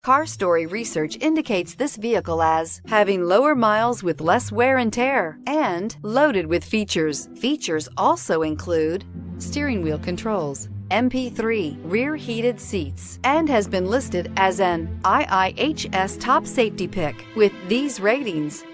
Car Story research indicates this vehicle as having lower miles with less wear and tear and loaded with features. Features also include steering wheel controls, MP3, rear heated seats, and has been listed as an IIHS top safety pick with these ratings.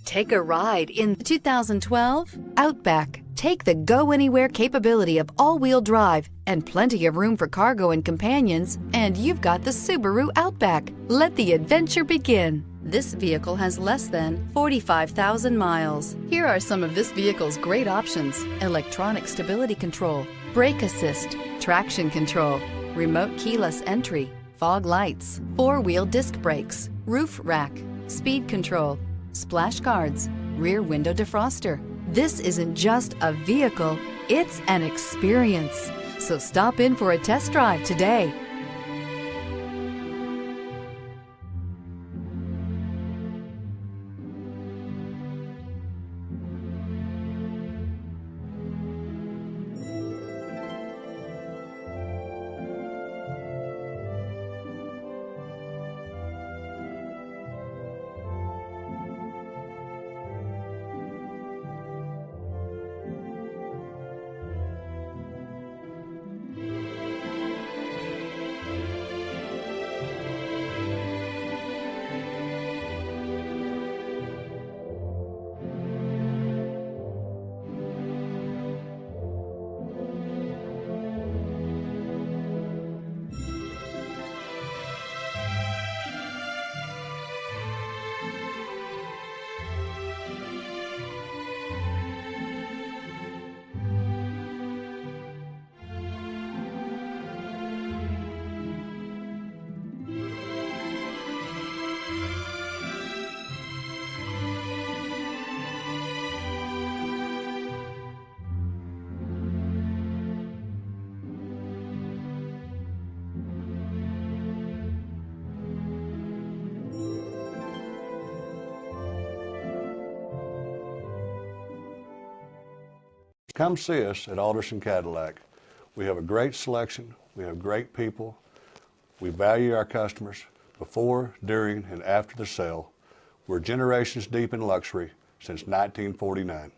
Take a ride in the 2012 Outback. Take the go-anywhere capability of all-wheel drive and plenty of room for cargo and companions, and you've got the Subaru Outback. Let the adventure begin. This vehicle has less than 45,000 miles. Here are some of this vehicle's great options: electronic stability control, brake assist, traction control, remote keyless entry, fog lights, four-wheel disc brakes, roof rack, speed control, splash guards, rear window defroster. This isn't just a vehicle, it's an experience. So stop in for a test drive today. Come see us at Alderson Cadillac. We have a great selection, we have great people, we value our customers before, during, and after the sale. We're generations deep in luxury since 1949.